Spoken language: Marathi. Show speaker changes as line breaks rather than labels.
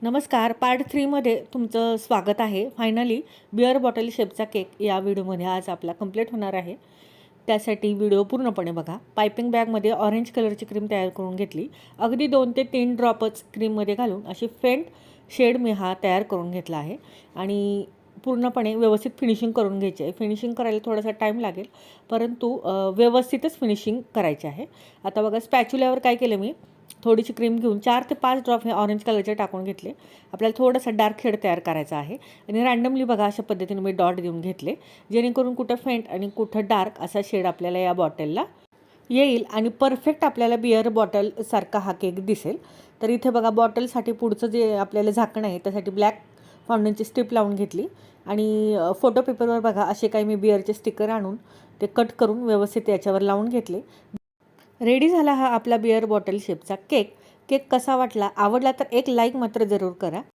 नमस्कार. पार्ट 3मध्ये तुमचं स्वागत आहे. फायनली बिअर बॉटल शेपचा केक या व्हिडिओमध्ये आज आपला कंप्लीट होणार आहे. त्यासाठी व्हिडिओ पूर्णपणे बघा. पायपिंग बॅगमध्ये ऑरेंज कलरची क्रीम तयार करून घेतली. अगदी 2 ते 3 ड्रॉपच क्रीममध्ये घालून अशी फेंट शेड मी हा तयार करून घेतला आहे आणि पूर्णपणे व्यवस्थित फिनिशिंग करून घ्यायची आहे. फिनिशिंग करायला थोडासा टाईम लागेल, परंतु व्यवस्थितच फिनिशिंग करायची आहे. आता बघा, स्पॅच्युल्यावर काय केलं मी, थोडीशी क्रीम घेऊन 4 ते 5 ड्रॉप हे ऑरेंज कलरचे टाकून घेतले. आपल्याला थोडासा डार्क शेड तयार करायचा आहे आणि रँडमली बघा अशा पद्धतीने मी डॉट देऊन घेतले, जेणेकरून कुठं फेंट आणि कुठं डार्क असा शेड आपल्याला या बॉटलला येईल आणि परफेक्ट आपल्याला बिअर बॉटलसारखा हा केक दिसेल. तर इथे बघा, बॉटलसाठी पुढचं जे आपल्याला झाकण आहे त्यासाठी ब्लॅक फाउंडनची स्ट्रीप लावून घेतली आणि फोटो पेपरवर बघा असे काही मी बिअरचे स्टिकर आणून ते कट करून व्यवस्थित याच्यावर लावून घेतले. रेडी झाला हा आपला बिअर बॉटल शेपचा केक. केक कसा वाटला, आवडला तर एक लाईक मात्र जरूर करा.